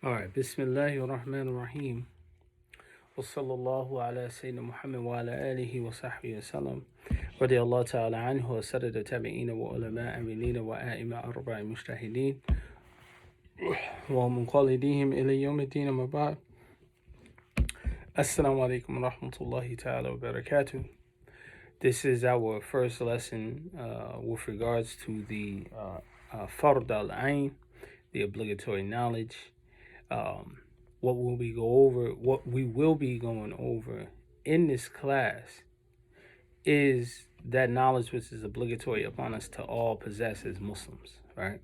All right, Bismillahir Rahmanir Rahim. Wa sallallahu ala Sayyidina Muhammad wa ala alihi wa sahbihi wa sallam. رضي الله تعالى عنه وسدد التابعين وعلماء أمينين وآئمة أربع مجتهدين ومنقلديهم إلى يوم الدين أما بعد. Assalamu alaikum wa rahmatullahi ta'ala wa barakatuh. This is our first lesson with regards to the Fard al-Ain, the obligatory knowledge. What we will be going over in this class is that knowledge which is obligatory upon us to all possess as Muslims, right?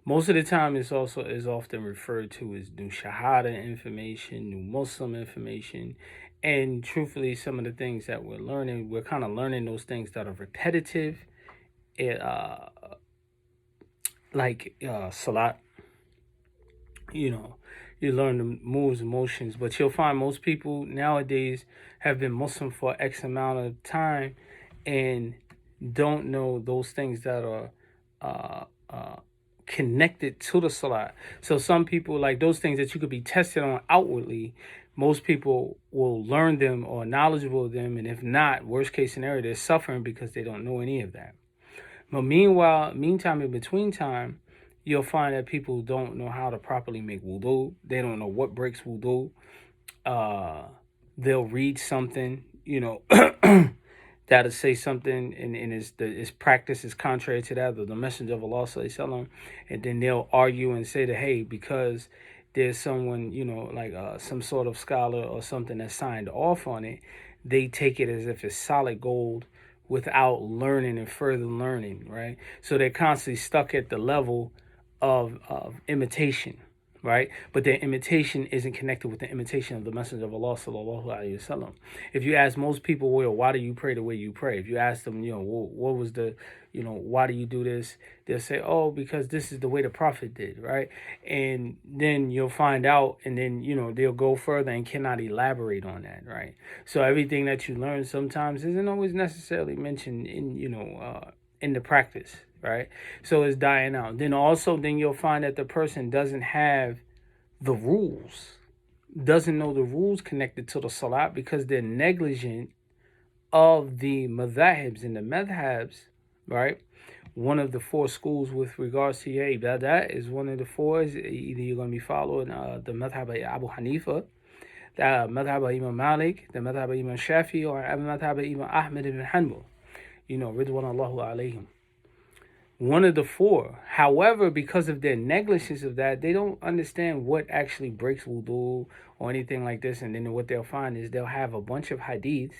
Most of the time, it's also is often referred to as new Shahada information, new Muslim information, and truthfully, some of the things that we're kind of learning those things that are repetitive, like Salat. You learn the moves and motions, but you'll find most people nowadays have been Muslim for X amount of time and don't know those things that are connected to the Salat. So some people, like those things that you could be tested on outwardly, most people will learn them or knowledgeable of them, and if not, worst case scenario, they're suffering because they don't know any of that. But meantime, in between time, you'll find that people don't know how to properly make wudu. They don't know what breaks wudu. They'll read something, that'll say something, and its practice is contrary to that of the Messenger of Allah sallallahu alaihi wasallam, and then they'll argue and say that, hey, because there's someone, like some sort of scholar or something that signed off on it, they take it as if it's solid gold without learning and further learning, right? So they're constantly stuck at the level of imitation, right? But their imitation isn't connected with the imitation of the Messenger of Allah sallallahu alaihi wasallam. If you ask most people, well, why do you pray the way you pray? If you ask them, what was the, why do you do this? They'll say, oh, because this is the way the Prophet did, right? And then you'll find out, and then, they'll go further and cannot elaborate on that, right? So everything that you learn sometimes isn't always necessarily mentioned in the practice, right? So it's dying out. Then you'll find that the person doesn't have the rules, doesn't know the rules connected to the Salat because they're negligent of the madhahibs and the madhabs, right? One of the four schools with regards to your ibadah is one of the four. Either you're going to be following the madhab of Abu Hanifa, the madhab of Imam Malik, the madhab of Imam Shafi, or the madhab of Imam Ahmed ibn Hanbal, Ridwan Allahu alayhim. One of the four. However, because of their negligence of that, they don't understand what actually breaks wudu or anything like this. And then what they'll find is they'll have a bunch of hadiths,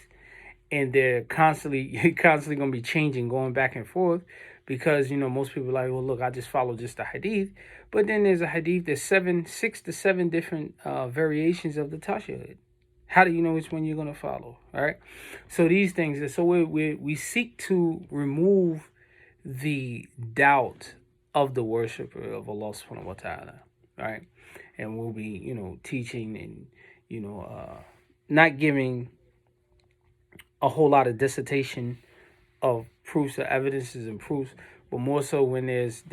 and they're constantly going to be changing, going back and forth, because most people are like, well, look, I just follow just the hadith. But then there's a hadith. There's 6 to 7 different variations of the tashahhud. How do you know which one you're going to follow, right? So these things. So we seek to remove the doubt of the worshiper of Allah subhanahu wa ta'ala, right? And we'll be, teaching and, not giving a whole lot of dissertation of proofs or evidences and proofs, but more so when there's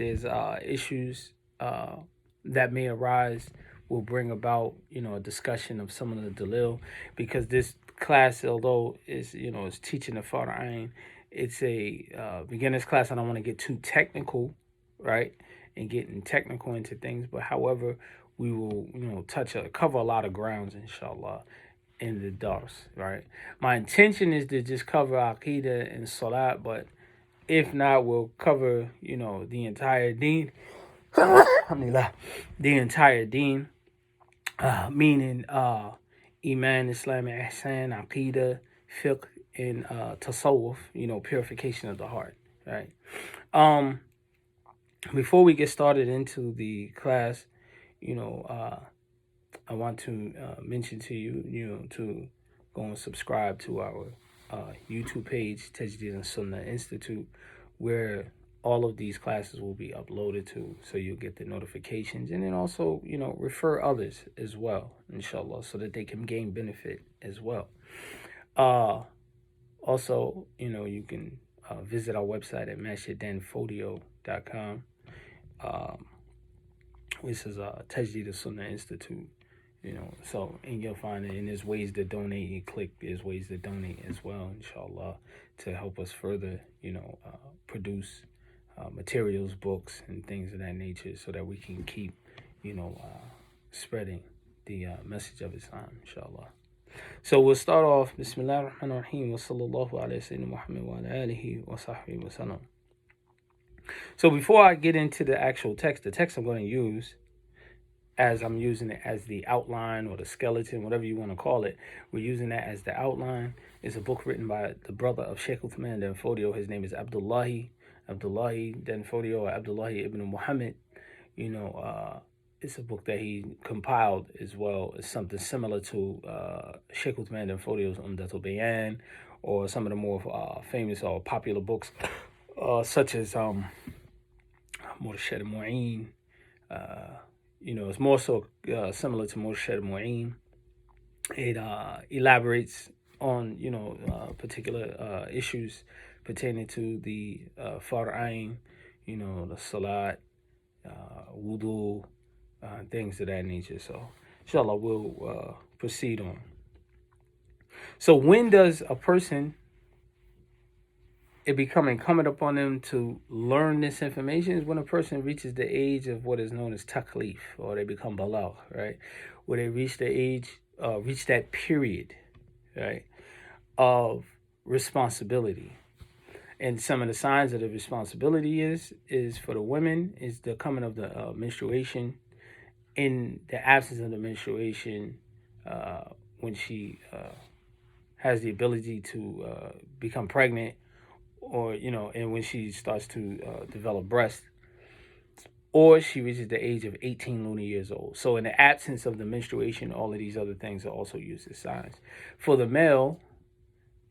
issues that may arise, will bring about, a discussion of some of the dalil, because this class, although is teaching the Fard Ain, it's a beginner's class. I don't want to get too technical, right, and getting technical into things. But however, we will, cover a lot of grounds, inshallah, in the dars, right? My intention is to just cover Aqidah and Salat, but if not, we'll cover, the entire deen. Alhamdulillah, the entire deen, meaning Iman, Islam, Ihsan, Aqidah, Fiqh, and tasawwuf, purification of the heart, right? Before we get started into the class, I want to mention to you, to go and subscribe to our YouTube page, Tajdeed and Sunnah Institute, where all of these classes will be uploaded to, so you'll get the notifications, and then also, refer others as well, inshallah, so that they can gain benefit as well. Also, you can visit our website at masjiddanfodio.com. which is Tajdeed Sunnah Institute. So and you'll find it, and there's ways to donate. You click, there's ways to donate as well, inshallah, to help us further, produce materials, books, and things of that nature, so that we can keep, spreading the message of Islam, inshallah. So we'll start off, Bismillah ar-Rahman ar-Rahim, wa sallallahu alayhi Sayyidina Muhammad wa ala alihi wa sahbihi wa sallam. So before I get into the actual text, the text I'm going to use, as I'm using it as the outline or the skeleton, whatever you want to call it, we're using that as the outline. It's a book written by the brother of Sheikh Uthman Dan Fodio. His name is Abdullahi Dan Fodio, or Abdullahi ibn Muhammad. It's a book that he compiled as well. It's something similar to Sheikh Uthman Dan Fodio's Umdatul Bayan, or some of the more famous or popular books, such as Murshid Mu'een. It's more so similar to Murshid Mu'een. It elaborates on, particular issues pertaining to the Far'ain, the Salat, Wudu, things of that nature. So, inshallah, we'll proceed on. So, when does a person, it become incumbent upon them to learn this information? Is when a person reaches the age of what is known as taklif, or they become balagh, right? Where they reach the age, reach that period, right, of responsibility. And some of the signs of the responsibility is for the women is the coming of the menstruation. In the absence of the menstruation, when she has the ability to become pregnant, or and when she starts to develop breast, or she reaches the age of 18 lunar years old. So in the absence of the menstruation, all of these other things are also used as signs. For the male,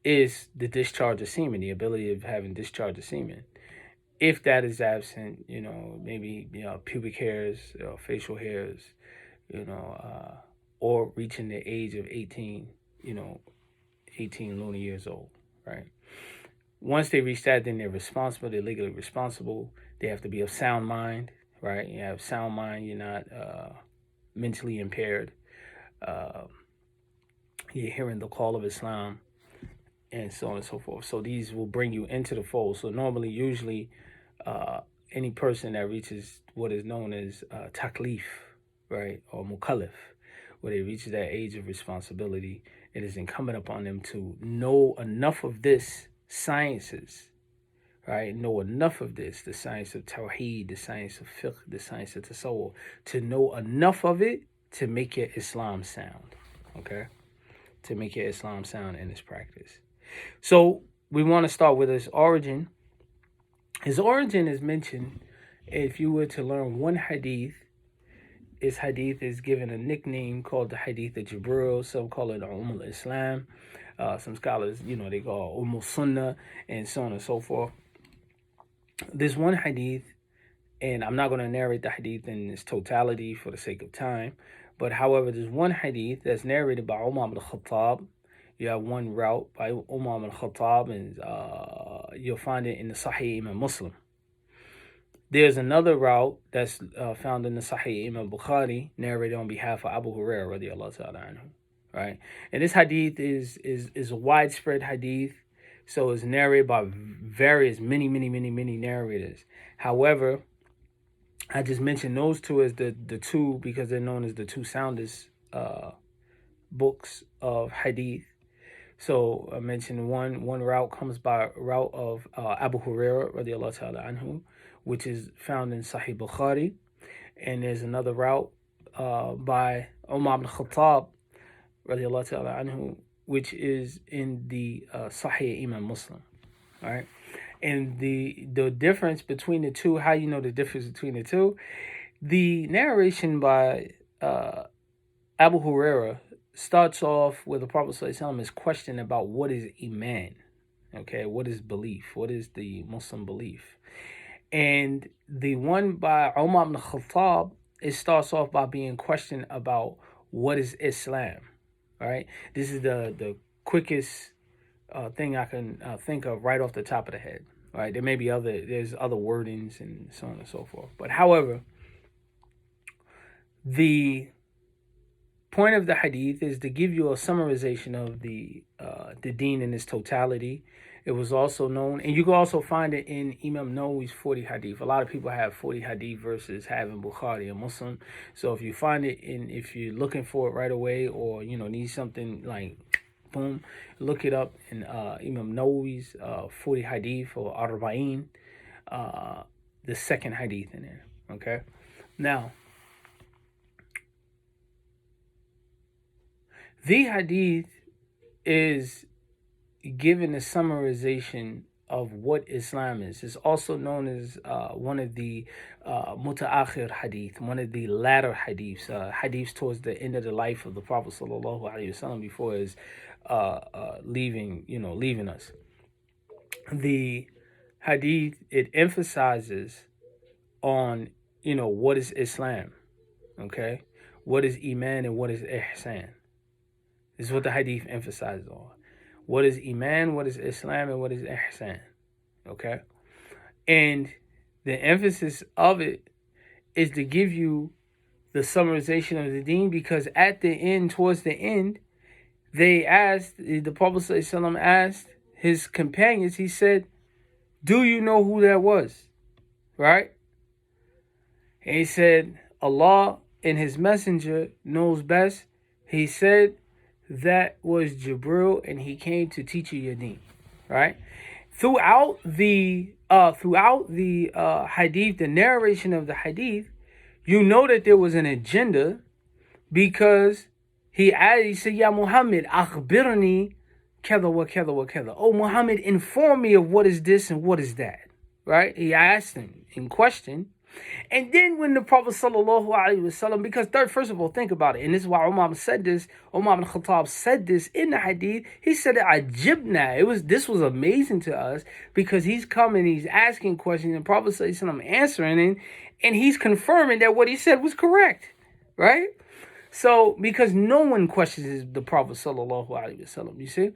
is the discharge of semen, the ability of having discharge of semen. If that is absent, maybe pubic hairs, facial hairs, or reaching the age of 18, 18 lunar years old, right? Once they reach that, then they're responsible. They're legally responsible. They have to be of sound mind, right? You have sound mind. You're not mentally impaired. You're hearing the call of Islam, and so on and so forth. So these will bring you into the fold. So normally, usually, any person that reaches what is known as taklif, right, or mukallaf, where they reach that age of responsibility, it is incumbent upon them to know enough of this sciences, right? Know enough of this, the science of tawheed, the science of fiqh, the science of tasawwuf, to know enough of it to make your Islam sound, okay? To make your Islam sound in its practice. So we want to start with his origin. His origin is mentioned. If you were to learn one hadith, his hadith is given a nickname called the Hadith of Jibril. Some call it Islam. Some scholars, they call Sunnah, and so on and so forth. There's one hadith, and I'm not going to narrate the hadith in its totality for the sake of time, but however, there's one hadith that's narrated by Umar ibn Khattab. You have one route by Umar ibn Khattab, and you'll find it in the Sahih Imam Muslim. There's another route that's found in the Sahih Imam Bukhari, narrated on behalf of Abu Hurairah radiallahu ta'ala anhu. Right, and this hadith is a widespread hadith, so it's narrated by many narrators. However, I just mentioned those two as the two because they're known as the two soundest books of hadith. So I mentioned one route comes by route of Abu Hurairah radiallahu ta'ala anhu, which is found in Sahih Bukhari, and there's another route by Umar ibn Khattab radiallahu ta'ala anhu, which is in the Sahih Imam Muslim. All right, and the difference between the two, how you know the difference between the two, the narration by Abu Hurairah starts off with the Prophet ﷺ is question about what is Iman, okay, what is belief, what is the Muslim belief, and the one by Umar ibn Khattab, it starts off by being questioned about what is Islam. Right, this is the quickest thing I can think of right off the top of the head. Right, there's other wordings and so on and so forth. But however, The point of the hadith is to give you a summarization of the deen in its totality. It was also known, and you can also find it in Imam Nawawi's 40 hadith. A lot of people have 40 hadith versus having Bukhari and Muslim. So if you find it if you're looking for it right away, or need something like boom, look it up in Imam Nawawi's 40 hadith or Arba'in, the second hadith in there. Okay, now the hadith is given a summarization of what Islam is. It's also known as one of the mutaakhir hadith, one of the latter hadiths, hadiths towards the end of the life of the Prophet sallallahu alaihi wasallam before his leaving us. The hadith, it emphasizes on what is Islam, okay, what is iman and what is ihsan. This is what the hadith emphasizes on. What is Iman, what is Islam, and what is Ihsan. Okay? And the emphasis of it is to give you the summarization of the deen, because at the end, towards the end, the Prophet ﷺ asked his companions, he said, do you know who that was? Right? And he said, Allah and his messenger knows best. He said, that was Jibril, and he came to teach you your deen, right? Throughout the hadith, the narration of the hadith, you know that there was an agenda, because he said, Ya Muhammad, akhbirni kada wa kada wa kada. Oh Muhammad, inform me of what is this and what is that, right? He asked him in question. And then when the Prophet sallallahu alaihi wasallam, because first of all, think about it, and this is why Umar ibn Khattab said this in the hadith. He said, "Ajibna." This was amazing to us, because he's coming, he's asking questions, and Prophet sallallahu alaihi wasallam answering it, and he's confirming that what he said was correct, right? So because no one questions the Prophet sallallahu alaihi wasallam, you see.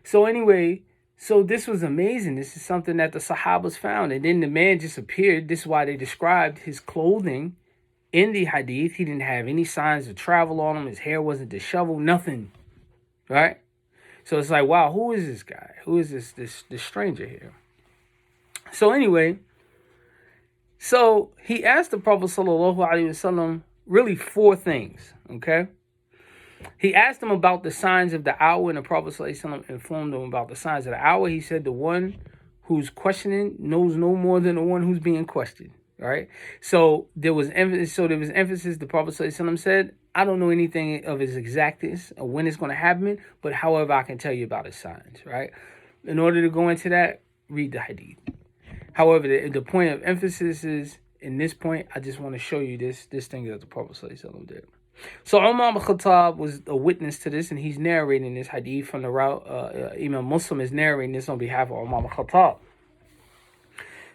So anyway. So this was amazing. This is something that the Sahabas found. And then the man just appeared. This is why they described his clothing in the hadith. He didn't have any signs of travel on him. His hair wasn't disheveled. Nothing. Right? So it's like, wow, who is this guy? Who is this stranger here? So anyway, so he asked the Prophet sallallahu alaihi wasallam really 4 things. Okay? He asked him about the signs of the hour, and the Prophet ﷺ informed him about the signs of the hour. He said the one who's questioning knows no more than the one who's being questioned. Right? So there was emphasis. The Prophet ﷺ said, I don't know anything of its exactness or when it's going to happen, but however, I can tell you about its signs. Right? In order to go into that, read the hadith. However, the point of emphasis is, in this point, I just want to show you this thing that the Prophet ﷺ did. So Umar ibn Khattab was a witness to this, and he's narrating this hadith from the route. Imam Muslim is narrating this on behalf of Umar ibn Khattab.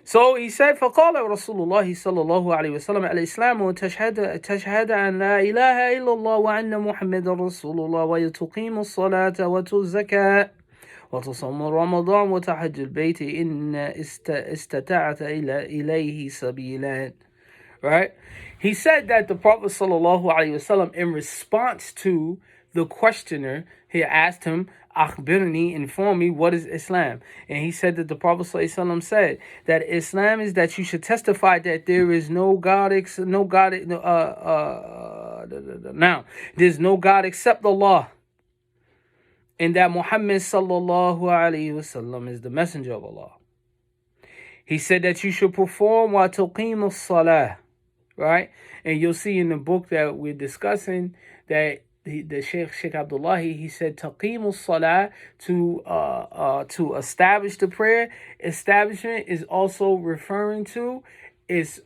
So he said, فقال رسول الله صلى الله عليه وسلم الإسلام تشهد أن لا إله إلا الله وأن محمد رسول الله وتقيم الصلاة وتؤتي الزكاة وتصوم رمضان وتحج البيت إن استطعت إليه سبيلا. Right? He said that the Prophet sallallahu alaihi wasallam, in response to the questioner, he asked him, "Akhbirni, inform me, what is Islam?" And he said that the Prophet sallallahu alaihi wasallam said that Islam is that you should testify that there is no God except Allah, and that Muhammad sallallahu alaihi wasallam is the messenger of Allah. He said that you should perform wa tuqimu salah. Right? And you'll see in the book that we're discussing that the Sheikh Abdullahi, he said taqimu salah, to establish the prayer. Establishment is also referring to is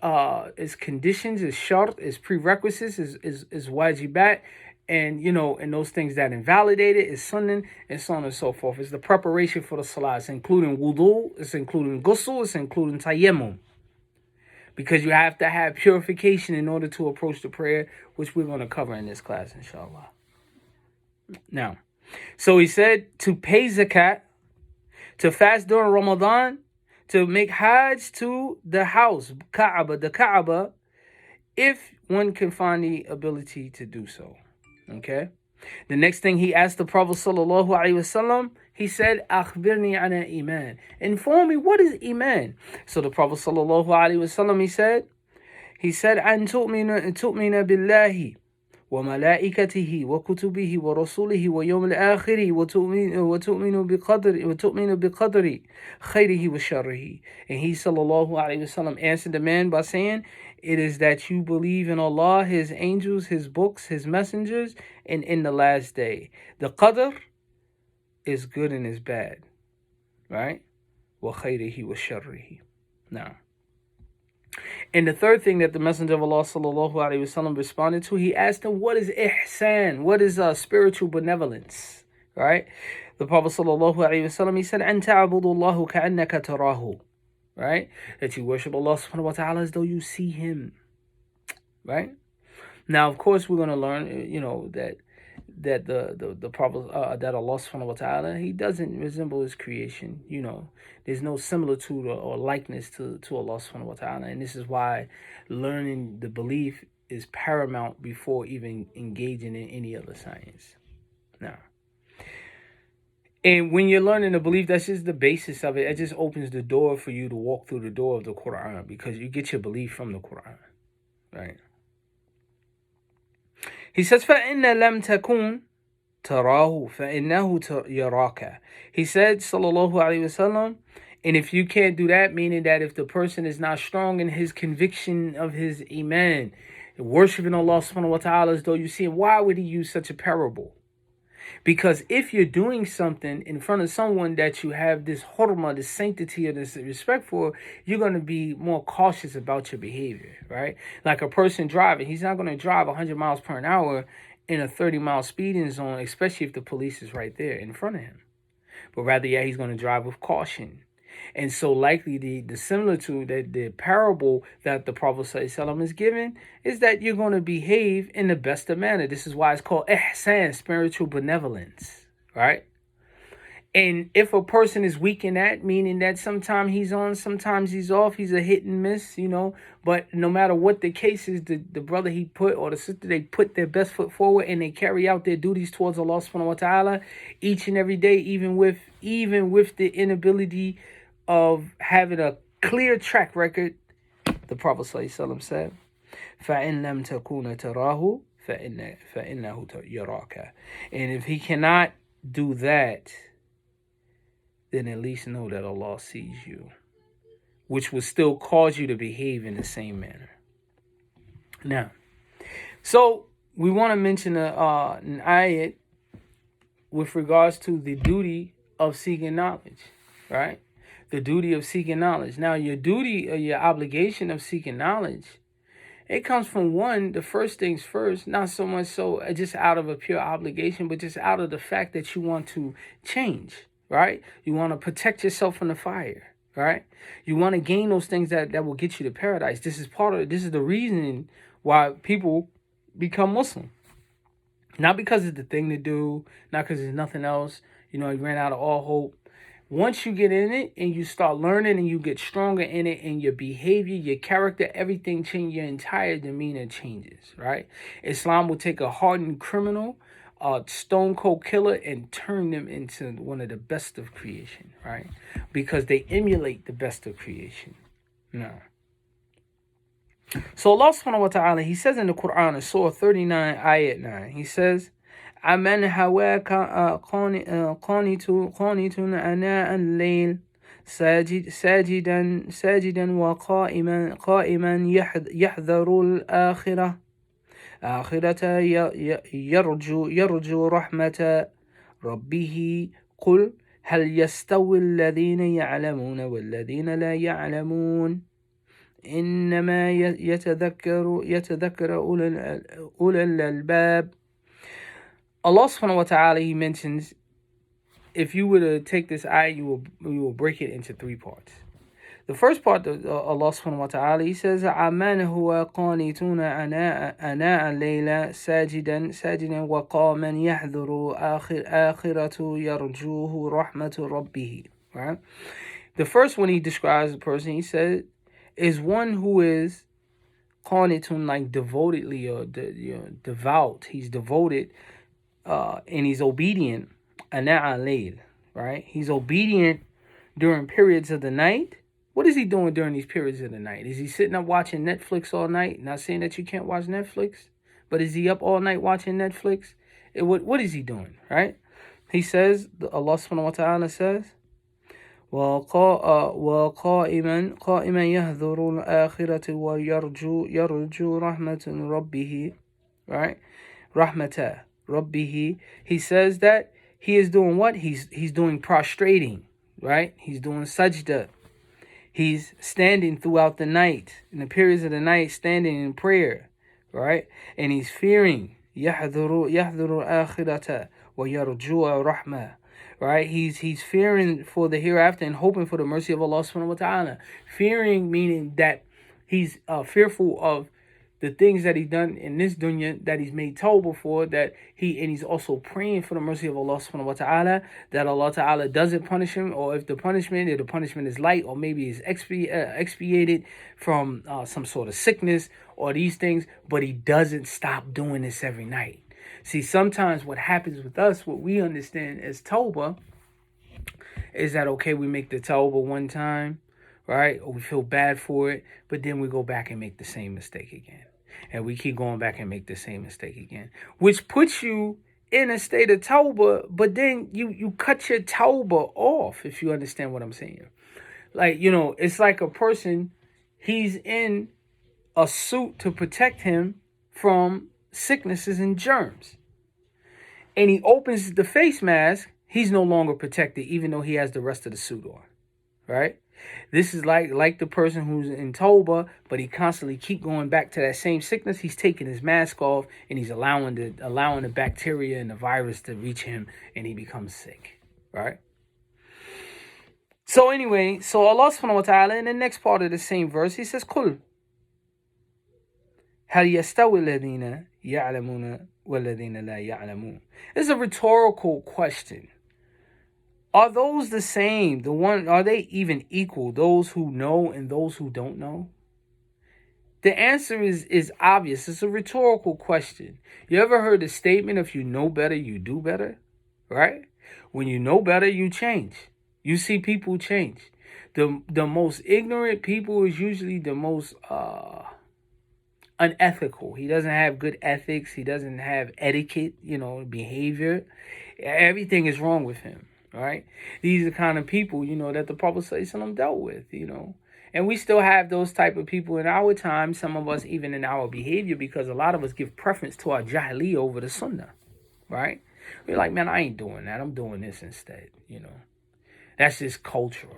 conditions, is shart, is prerequisites, is wajibat, and and those things that invalidate it is sunnah, and so on and so forth. It's the preparation for the salah. It's including wudu, it's including ghusl, it's including tayammum. Because you have to have purification in order to approach the prayer, which we're going to cover in this class, inshallah. Now, so he said to pay zakat, to fast during Ramadan, to make hajj to the house, Kaaba. The Kaaba if one can find the ability to do so. Okay? The next thing he asked the Prophet sallallahu alaihi wasallam, he said, "Akhbirni ana iman." Inform me, what is iman? So the Prophet sallallahu alaihi wasallam, he said, "An tu'mina billahi وملائكته وكتبه ورسوله ويوم الآخر وتؤمن بقدر خيره وشره." And he sallallahu alaihi wasallam answered the man by saying, "It is that you believe in Allah, His angels, His books, His messengers, and in the last day." The qadr is good and is bad, right? وخيره وشره. Now, and the third thing that the Messenger of Allah sallallahu alaihi wasallam responded to, he asked him, "What is ihsan? What is spiritual benevolence?" Right? The Prophet sallallahu alaihi wasallam, he said, "An ta'budullaha ka'annaka tarahu." Right? That you worship Allah subhanahu wa ta'ala as though you see Him. Right? Now, of course, we're going to learn, that the Prophet, that Allah subhanahu wa ta'ala, He doesn't resemble His creation. There's no similitude or likeness to Allah subhanahu wa ta'ala. And this is why learning the belief is paramount before even engaging in any other science. Now, and when you're learning the belief, that's just the basis of it. It just opens the door for you to walk through the door of the Quran, because you get your belief from the Quran. Right? He says, فَإِنَّ لَمْ تَكُنْ تَرَاهُ فَإِنَّهُ يَرَاكَ. He said, sallallahu alaihi wasallam, and if you can't do that, meaning that if the person is not strong in his conviction of his iman, worshiping Allah subhanahu wa ta'ala as though you see him, why would he use such a parable? Because if you're doing something in front of someone that you have this hurma, this sanctity, or this respect for, you're going to be more cautious about your behavior, right? Like a person driving, he's not going to drive 100 miles per hour in a 30-mile speeding zone, especially if the police is right there in front of him. But rather, he's going to drive with caution. And so likely the similitude, that the parable that the Prophet ﷺ is given, is that you're going to behave in the best of manner. This is why it's called ihsan, spiritual benevolence, right? And if a person is weak in that, meaning that sometimes he's on, sometimes he's off, he's a hit and miss, but no matter what the case is, the brother he put, or the sister, they put their best foot forward and they carry out their duties towards Allah subhanahu wa ta'ala each and every day, even with the inability of having a clear track record. The Prophet ﷺ said, فَإِن لَمْ تَكُونَ تَرَاهُ فَإِنَّهُ يَرَاكَ. And if he cannot do that, then at least know that Allah sees you, which will still cause you to behave in the same manner. Now, so we want to mention an ayat with regards to the duty of seeking knowledge, right? The duty of seeking knowledge. Now, your duty or your obligation of seeking knowledge, it comes from the first things first, not so much so just out of a pure obligation, but just out of the fact that you want to change, right? You want to protect yourself from the fire, right? You want to gain those things that will get you to paradise. This is the reason why people become Muslim. Not because it's the thing to do, not because there's nothing else. You ran out of all hope. Once you get in it and you start learning and you get stronger in it, and your behavior, your character, everything changes, your entire demeanor changes, right? Islam will take a hardened criminal, a stone cold killer, and turn them into one of the best of creation, right? Because they emulate the best of creation. No. So Allah subhanahu wa ta'ala, He says in the Quran, in Surah 39, Ayat 9, He says, أَمَنْ هَوَاكَ قَانِتٌ أَنَاءَ اللَّيْلِ ساجدا وقائما يحذر الآخرة يرجو رحمة ربه قل هل يستوي الذين يعلمون والذين لا يعلمون إنما يتذكر أولي الألباب. Allah subhanahu wa ta'ala, He mentions, if you were to take this ayah, you will break it into three parts. The first part of Allah subhanahu wa ta'ala, He says, عَمَّنْ هُوَ قَانِتُونَ أَنَاءَ اللَّيْلَ سَاجِدًا وَقَامًا يَحْذُرُ آخِرَةُ يَرْجُوهُ رَحْمَةُ رَبِّهِ. Right? The first one He describes the person, He said, is one who is qanitun, like devotedly, or devout. He's devoted, and he's obedient. Ana'a layl, right? He's obedient during periods of the night. What is he doing during these periods of the night? Is he sitting up watching Netflix all night? Not saying that you can't watch Netflix, but is he up all night watching Netflix? What is he doing, right? He says, Allah subhanahu wa ta'ala says, وقائما يهذر الآخرة ويرجو رحمة ربه, right? Rahmatah Rabbihi. He says that he is doing what? He's doing prostrating, right? He's doing sajda. He's standing throughout the night, in the periods of the night, standing in prayer, right? And he's fearing يحذر الآخرة ويرجو رحمة, right? He's fearing for the hereafter and hoping for the mercy of Allah subhanahu wa ta'ala. Fearing meaning that he's fearful of the things that he done in this dunya, that he's made tawbah for, and he's also praying for the mercy of Allah subhanahu wa ta'ala, that Allah ta'ala doesn't punish him, or if the punishment is light, or maybe is expiated from some sort of sickness or these things, but he doesn't stop doing this every night. See, sometimes what happens with us, what we understand as tawbah, is that, okay, we make the tawbah one time, right? Or we feel bad for it, but then we go back and make the same mistake again. And we keep going back and make the same mistake again, which puts you in a state of tawbah, but then you cut your tawbah off, if you understand what I'm saying. Like, it's like a person, he's in a suit to protect him from sicknesses and germs. And he opens the face mask, he's no longer protected, even though he has the rest of the suit on, right? This is like the person who's in Tawbah, but he constantly keep going back to that same sickness. He's taking his mask off, and he's allowing the bacteria and the virus to reach him, and he becomes sick, right? So anyway, so Allah subhanahu wa ta'ala, in the next part of the same verse, he says, "Qul hal yastawi alladhina ya'lamuna walladhina la ya'lamun." This is a rhetorical question. Are those the same? Are they even equal? Those who know and those who don't know? The answer is obvious. It's a rhetorical question. You ever heard the statement, if you know better, you do better? Right? When you know better, you change. You see people change. The most ignorant people is usually the most unethical. He doesn't have good ethics. He doesn't have etiquette, behavior. Everything is wrong with him. Right? These are the kind of people, that the Prophet ﷺ dealt with, And we still have those type of people in our time, some of us even in our behavior, because a lot of us give preference to our jahiliyyah over the sunnah, right? We're like, man, I ain't doing that. I'm doing this instead, That's just culture,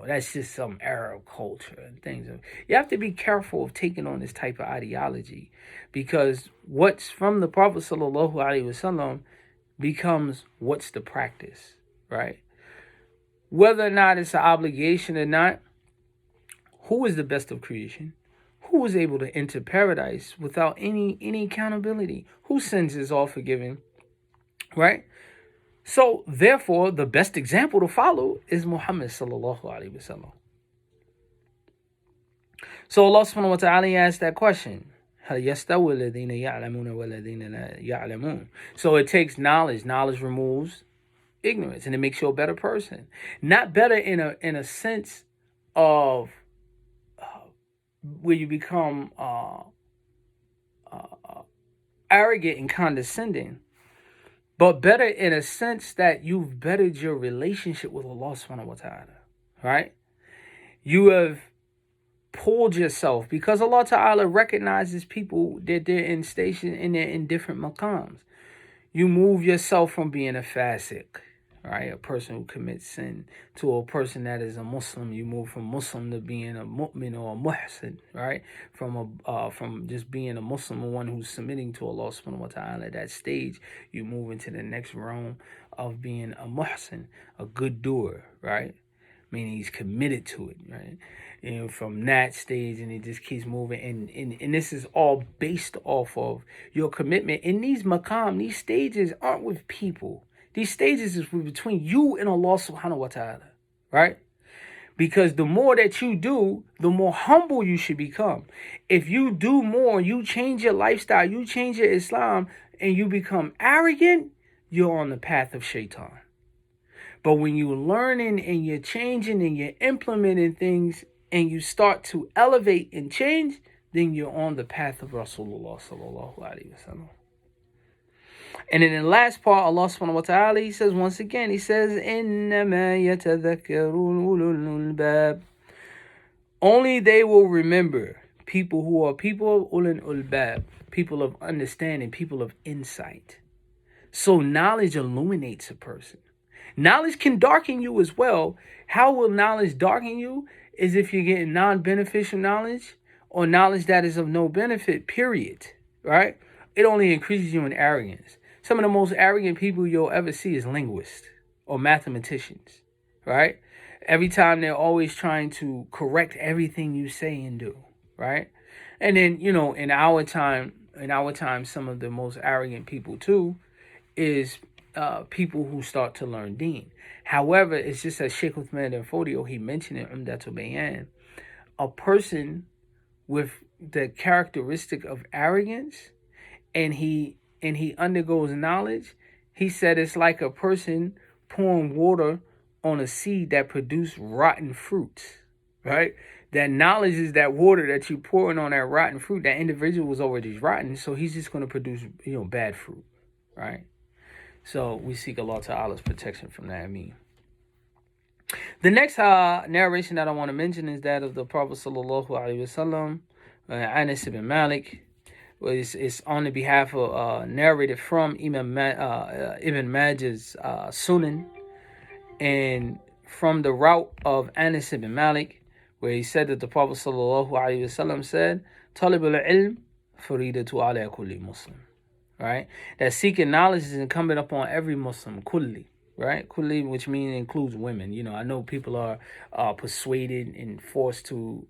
That's just some Arab culture and things. You have to be careful of taking on this type of ideology, because what's from the Prophet ﷺ becomes what's the practice. Right? Whether or not it's an obligation or not, who is the best of creation? Who is able to enter paradise without any accountability? Whose sins is all forgiven? Right? So, therefore, the best example to follow is Muhammad sallallahu alaihi wasallam. So Allah subhanahu wa ta'ala asked that question. So it takes knowledge. Knowledge removes ignorance, and it makes you a better person. Not better in a sense of where you become arrogant and condescending, but better in a sense that you've bettered your relationship with Allah subhanahu wa ta'ala, right? You have pulled yourself, because Allah ta'ala recognizes people that they're in different maqams. You move yourself from being a fasik, right, a person who commits sin, to a person that is a Muslim. You move from Muslim to being a mu'min or a muhsin, right? From just being a Muslim, one who's submitting to Allah subhanahu wa ta'ala. At that stage, you move into the next realm of being a muhsin, a good doer, right? Meaning he's committed to it, right? From that stage, and it just keeps moving, and this is all based off of your commitment. And these maqam, these stages aren't with people. These stages is between you and Allah subhanahu wa ta'ala, right? Because the more that you do, the more humble you should become. If you do more, you change your lifestyle, you change your Islam, and you become arrogant, you're on the path of shaitan. But when you're learning and you're changing and you're implementing things and you start to elevate and change, then you're on the path of Rasulullah sallallahu alaihi wasallam. And in the last part, Allah subhanahu wa ta'ala, He says once again, He says, إِنَّمَا يَتَذَكَّرُ أُولُو الْأَلْبَابِ. Only they will remember, people who are people of ulul albab, people of understanding, people of insight. So knowledge illuminates a person. Knowledge can darken you as well. How will knowledge darken you? Is if you're getting non-beneficial knowledge or knowledge that is of no benefit, period. Right? It only increases you in arrogance. Some of the most arrogant people you'll ever see is linguists or mathematicians. Right? Every time they're always trying to correct everything you say and do. Right? And then, in our time, some of the most arrogant people too is people who start to learn deen. However, it's just as Sheikh Uthman al-Fodio, he mentioned in Umdatul Bayan, a person with the characteristic of arrogance and he undergoes knowledge, he said it's like a person pouring water on a seed that produced rotten fruits, right? That knowledge is that water that you pouring on that rotten fruit. That individual was already rotten, so he's just going to produce, bad fruit, right? So we seek Allah Ta'ala's protection from that. The next narration that I want to mention is that of the Prophet Sallallahu Alaihi Wasallam, Anas ibn Malik. It's on the behalf of, narrated from Ibn Majah's Sunan, and from the route of Anas ibn Malik, where he said that the Prophet Sallallahu Alaihi Wasallam said, Talibul ilm faridatu ala kulli Muslim. Right? That seeking knowledge is incumbent upon every Muslim, kulli, right? Kulli, which means includes women. I know people are persuaded and forced to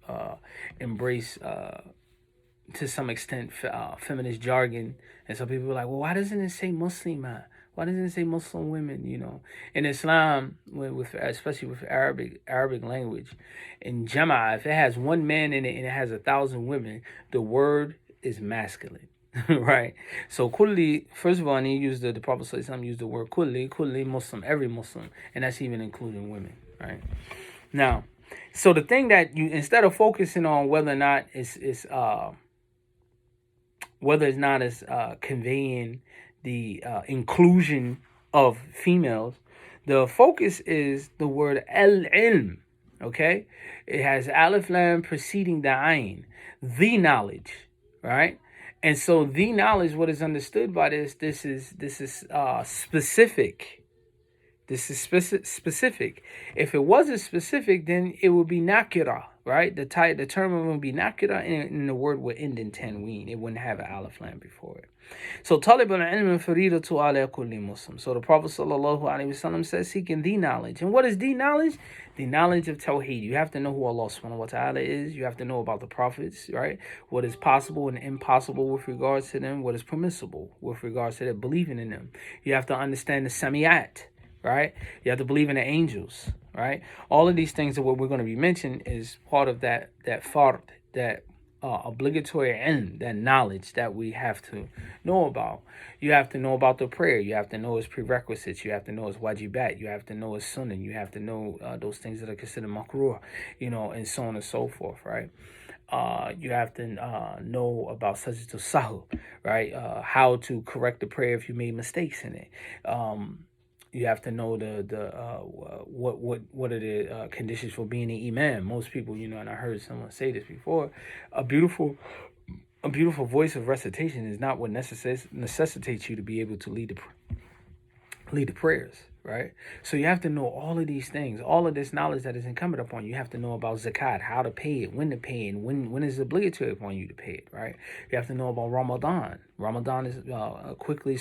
embrace, to some extent, feminist jargon. And some people are like, well, why doesn't it say Muslimah? Why doesn't it say Muslim women? In Islam, especially with Arabic language, in Jama'ah, if it has one man in it and it has 1,000 women, the word is masculine. Right? So kulli, first of all, and the Prophet ﷺ used the word kulli Muslim, every Muslim, and that's even including women, right? Now, so the thing that you, instead of focusing on whether or not it's conveying the inclusion of females, the focus is the word al-ilm, okay? It has alif lam preceding the ayn, the knowledge, right? And so the knowledge, what is understood by this is specific. This is specific. If it wasn't specific, then it would be nakira, right? The term would be nakira, and the word would end in tanween. It wouldn't have an alif lam before it. So talib al-ilm faridatu ala kulli Muslim. So the Prophet sallallahu alaihi wasallam says, seeking the knowledge. And what is the knowledge? The knowledge of Tawheed. You have to know who Allah subhanahu wa ta'ala is. You have to know about the prophets, right? What is possible and impossible with regards to them. What is permissible with regards to their believing in them. You have to understand the samiyat, right? You have to believe in the angels, right? All of these things that what we're going to be mentioning is part of that fard, that obligatory ilm, that knowledge that we have to know about. You have to know about the prayer. You have to know its prerequisites. You have to know its wajibat. You have to know its sunnah. You have to know those things that are considered makruh, and so on and so forth, right? You have to know about sajdatul sahw, right? How to correct the prayer if you made mistakes in it. You have to know what are the conditions for being an imam. Most people, and I heard someone say this before, a beautiful voice of recitation is not what necessitates you to be able to lead the prayers, right? So you have to know all of these things, all of this knowledge that is incumbent upon you. You have to know about zakat, how to pay it, when to pay it, and when is it obligatory upon you to pay it, right? You have to know about Ramadan. Ramadan is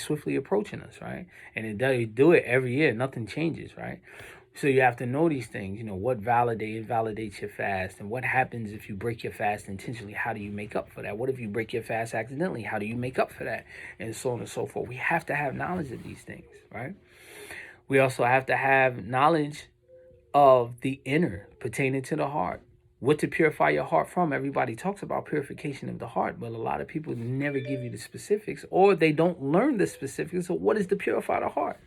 swiftly approaching us, right? And they do it every year. Nothing changes, right? So you have to know these things, what validates your fast, and what happens if you break your fast intentionally. How do you make up for that? What if you break your fast accidentally? How do you make up for that? And so on and so forth. We have to have knowledge of these things, right? We also have to have knowledge of the inner pertaining to the heart. What to purify your heart from? Everybody talks about purification of the heart, but a lot of people never give you the specifics, or they don't learn the specifics of what is to purify the heart.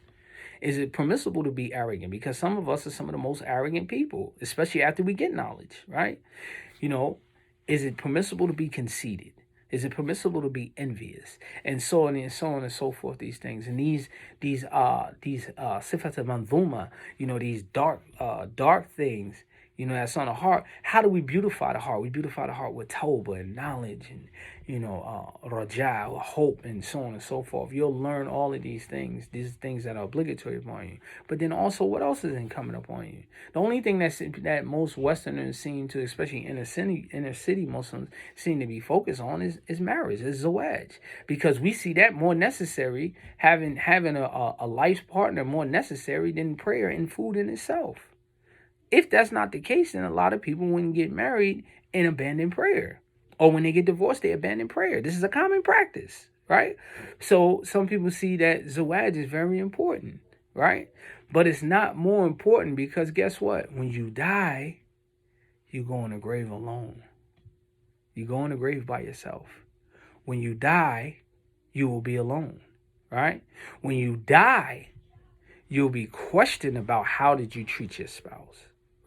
Is it permissible to be arrogant? Because some of us are some of the most arrogant people, especially after we get knowledge, right? You know, is it permissible to be conceited? Is it permissible to be envious? And so on and so on and so forth, these things. And these sifat al-manzuma, these dark things, that's on the heart. How do we beautify the heart? We beautify the heart with tawbah and knowledge and, raja, hope, and so on and so forth. You'll learn all of these things that are obligatory upon you. But then also, what else is incumbent upon you? The only thing that most Westerners seem to, especially inner city Muslims, seem to be focused on is marriage, is zawaj, because we see that more necessary, having a life partner more necessary than prayer and food in itself. If that's not the case, then a lot of people wouldn't get married and abandon prayer. Or when they get divorced, they abandon prayer. This is a common practice, right? So some people see that zawaj is very important, right? But it's not more important, because guess what? When you die, you go in the grave alone. You go in the grave by yourself. When you die, you will be alone, right? When you die, you'll be questioned about how did you treat your spouse,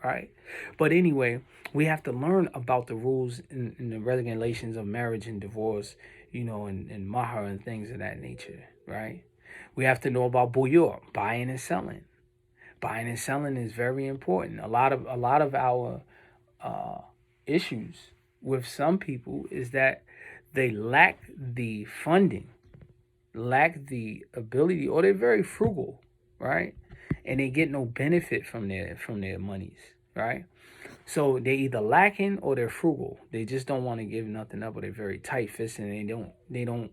right? But anyway, we have to learn about the rules and the regulations of marriage and divorce, and mahar and things of that nature, right? We have to know about buyur, buying and selling. Buying and selling is very important. A lot of our issues with some people is that they lack the funding, lack the ability, or they're very frugal, right? And they get no benefit from their monies, right? So they're either lacking or they're frugal. They just don't want to give nothing up, or they're very tight-fisted, and they don't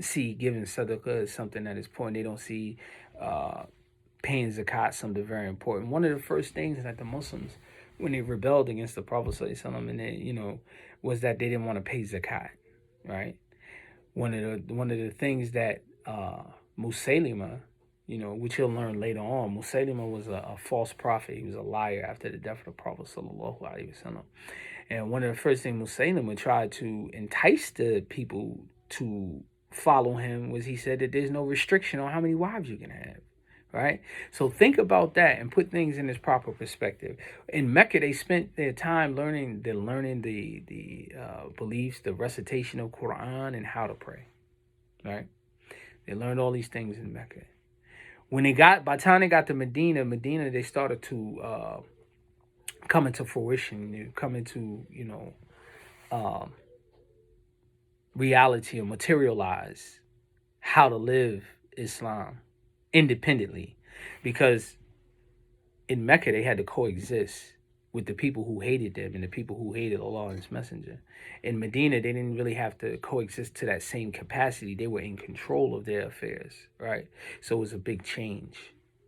see giving sadaqah as something that is important. They don't see paying zakat something very important. One of the first things that the Muslims, when they rebelled against the Prophet ﷺ, and they, was that they didn't want to pay zakat, right? One of the things that Musaylima, which you'll learn later on, Musaylima was a false prophet. He was a liar after the death of the Prophet sallallahu alaihi wasallam. And one of the first things Musaylima tried to entice the people to follow him was, he said that there's no restriction on how many wives you can have, right? So think about that and put things in its proper perspective. In Mecca, they spent their time learning the beliefs, the recitation of Quran, and how to pray, right? They learned all these things in Mecca. By the time they got to Medina, they started to come into fruition, come into, reality, or materialize how to live Islam independently. Because in Mecca, they had to coexist with the people who hated them and the people who hated Allah and His Messenger. In Medina, they didn't really have to coexist to that same capacity. They were in control of their affairs, right? So it was a big change.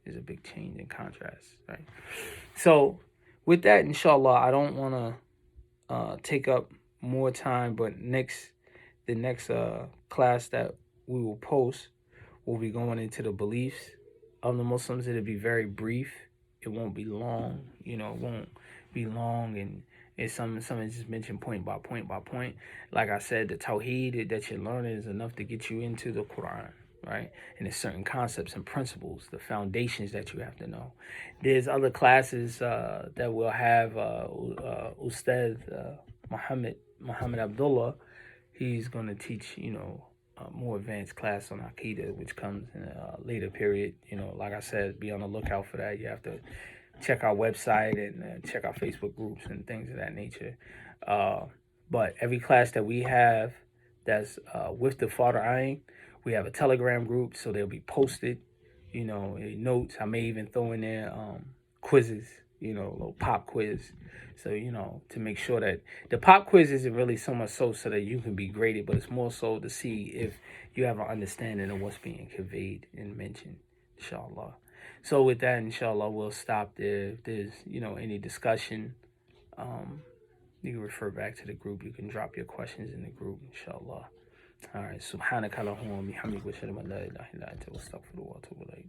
There's a big change in contrast, right? So with that, inshallah, I don't want to take up more time, but the next class that we will post will be going into the beliefs of the Muslims. It'll be very brief. It won't be long. It won't be long, and it's something just mentioned point by point by point. Like I said, the tawheed that you're learning is enough to get you into the Quran, right? And there's certain concepts and principles, the foundations that you have to know. There's other classes that we'll have. Ustad Muhammad Abdullah, he's going to teach, a more advanced class on Aqidah, which comes in a later period. Like I said, be on the lookout for that. You have to check our website and check our Facebook groups and things of that nature. But every class that we have that's with the Father Ayn, we have a Telegram group, so they'll be posted, notes. I may even throw in there quizzes, a little pop quiz. So, to make sure that the pop quiz isn't really so much so that you can be graded, but it's more so to see if you have an understanding of what's being conveyed and mentioned, inshallah. So with that, inshallah, we'll stop there. If there's, any discussion, you can refer back to the group. You can drop your questions in the group, inshallah. All right. Subhanaka Allahumma bihamdika wa ashhadu an la ilaha illa anta astaghfiruka wa atubu ilayk.